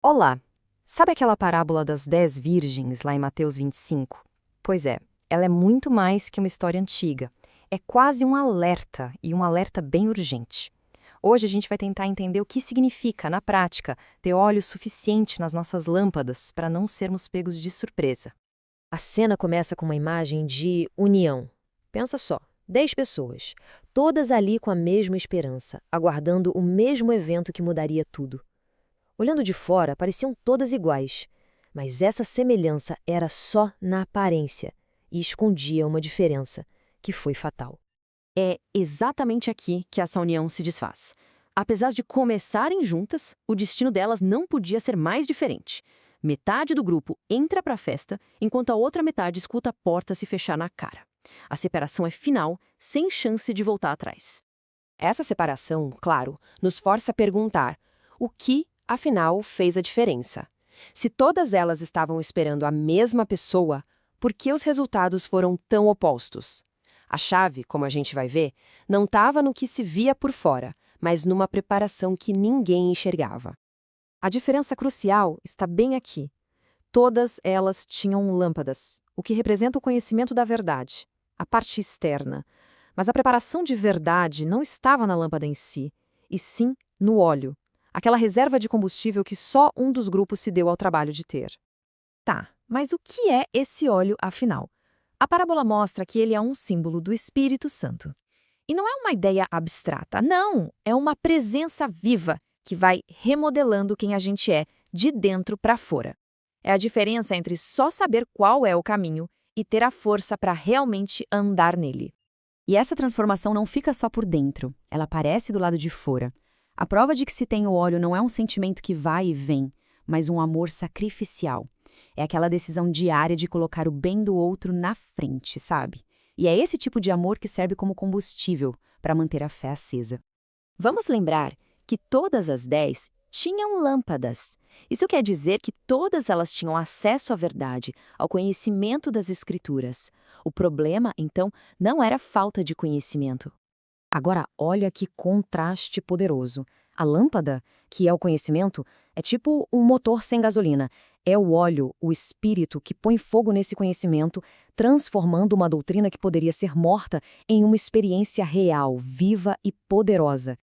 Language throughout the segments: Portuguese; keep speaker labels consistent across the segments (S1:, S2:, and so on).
S1: Olá! Sabe aquela parábola das 10 virgens lá em Mateus 25? Pois é, ela é muito mais que uma história antiga. É quase um alerta, e um alerta bem urgente. Hoje a gente vai tentar entender o que significa, na prática, ter óleo suficiente nas nossas lâmpadas para não sermos pegos de surpresa.
S2: A cena começa com uma imagem de união. Pensa só, 10 pessoas, todas ali com a mesma esperança, aguardando o mesmo evento que mudaria tudo. Olhando de fora, pareciam todas iguais, mas essa semelhança era só na aparência e escondia uma diferença, que foi fatal.
S1: É exatamente aqui que essa união se desfaz. Apesar de começarem juntas, o destino delas não podia ser mais diferente. Metade do grupo entra para a festa, enquanto a outra metade escuta a porta se fechar na cara. A separação é final, sem chance de voltar atrás.
S3: Essa separação, claro, nos força a perguntar o que, afinal, fez a diferença. Se todas elas estavam esperando a mesma pessoa, por que os resultados foram tão opostos? A chave, como a gente vai ver, não estava no que se via por fora, mas numa preparação que ninguém enxergava.
S1: A diferença crucial está bem aqui. Todas elas tinham lâmpadas, o que representa o conhecimento da verdade, a parte externa. Mas a preparação de verdade não estava na lâmpada em si, e sim no óleo, aquela reserva de combustível que só um dos grupos se deu ao trabalho de ter. Tá, mas o que é esse óleo, afinal? A parábola mostra que ele é um símbolo do Espírito Santo. E não é uma ideia abstrata, não, é uma presença viva que vai remodelando quem a gente é, de dentro para fora. É a diferença entre só saber qual é o caminho e ter a força para realmente andar nele. E essa transformação não fica só por dentro, ela aparece do lado de fora. A prova de que se tem o óleo não é um sentimento que vai e vem, mas um amor sacrificial. É aquela decisão diária de colocar o bem do outro na frente, sabe? E é esse tipo de amor que serve como combustível para manter a fé acesa. Vamos lembrar que todas as 10 tinham lâmpadas. Isso quer dizer que todas elas tinham acesso à verdade, ao conhecimento das Escrituras. O problema, então, não era falta de conhecimento. Agora, olha que contraste poderoso. A lâmpada, que é o conhecimento, é tipo um motor sem gasolina. É o óleo, o espírito, que põe fogo nesse conhecimento, transformando uma doutrina que poderia ser morta em uma experiência real, viva e poderosa.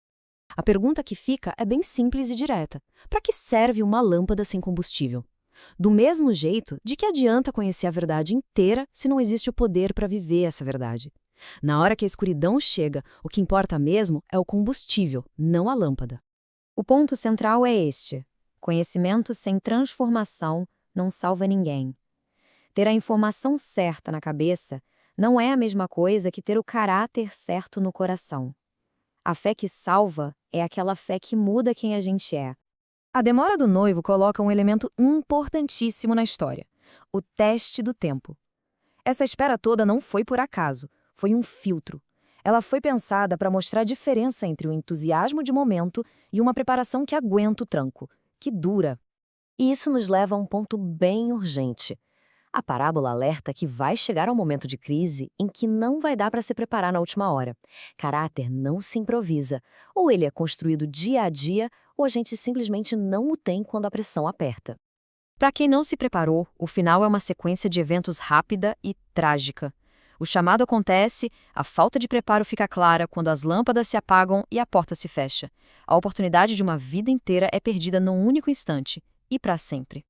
S1: A pergunta que fica é bem simples e direta. Para que serve uma lâmpada sem combustível? Do mesmo jeito, de que adianta conhecer a verdade inteira se não existe o poder para viver essa verdade? Na hora que a escuridão chega, o que importa mesmo é o combustível, não a lâmpada. O ponto central é este: conhecimento sem transformação não salva ninguém. Ter a informação certa na cabeça não é a mesma coisa que ter o caráter certo no coração. A fé que salva é aquela fé que muda quem a gente é. A demora do noivo coloca um elemento importantíssimo na história: o teste do tempo. Essa espera toda não foi por acaso, foi um filtro. Ela foi pensada para mostrar a diferença entre o entusiasmo de momento e uma preparação que aguenta o tranco, que dura. E isso nos leva a um ponto bem urgente. A parábola alerta que vai chegar um momento de crise em que não vai dar para se preparar na última hora. Caráter não se improvisa. Ou ele é construído dia a dia, ou a gente simplesmente não o tem quando a pressão aperta. Para quem não se preparou, o final é uma sequência de eventos rápida e trágica. O chamado acontece, a falta de preparo fica clara quando as lâmpadas se apagam e a porta se fecha. A oportunidade de uma vida inteira é perdida num único instante, e para sempre.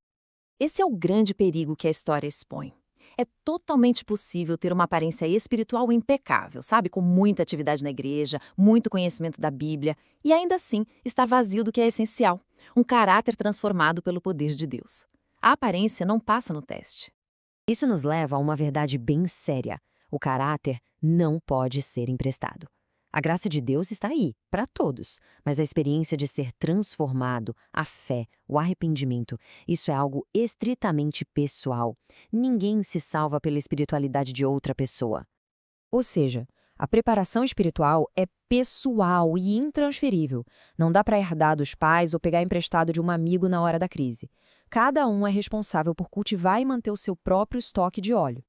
S1: Esse é o grande perigo que a história expõe. É totalmente possível ter uma aparência espiritual impecável, sabe? Com muita atividade na igreja, muito conhecimento da Bíblia, e ainda assim estar vazio do que é essencial, um caráter transformado pelo poder de Deus. A aparência não passa no teste. Isso nos leva a uma verdade bem séria. O caráter não pode ser emprestado. A graça de Deus está aí, para todos, mas a experiência de ser transformado, a fé, o arrependimento, isso é algo estritamente pessoal. Ninguém se salva pela espiritualidade de outra pessoa. Ou seja, a preparação espiritual é pessoal e intransferível. Não dá para herdar dos pais ou pegar emprestado de um amigo na hora da crise. Cada um é responsável por cultivar e manter o seu próprio estoque de óleo.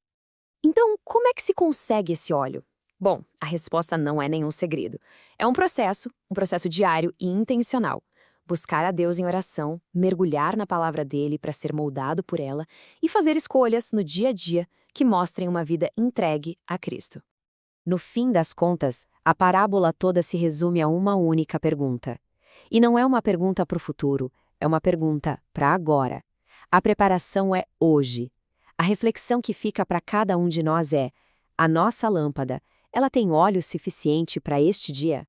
S1: Então, como é que se consegue esse óleo? Bom, a resposta não é nenhum segredo. É um processo diário e intencional. Buscar a Deus em oração, mergulhar na palavra dele para ser moldado por ela e fazer escolhas no dia a dia que mostrem uma vida entregue a Cristo. No fim das contas, a parábola toda se resume a uma única pergunta. E não é uma pergunta para o futuro, é uma pergunta para agora. A preparação é hoje. A reflexão que fica para cada um de nós é: a nossa lâmpada, ela tem óleo suficiente para este dia?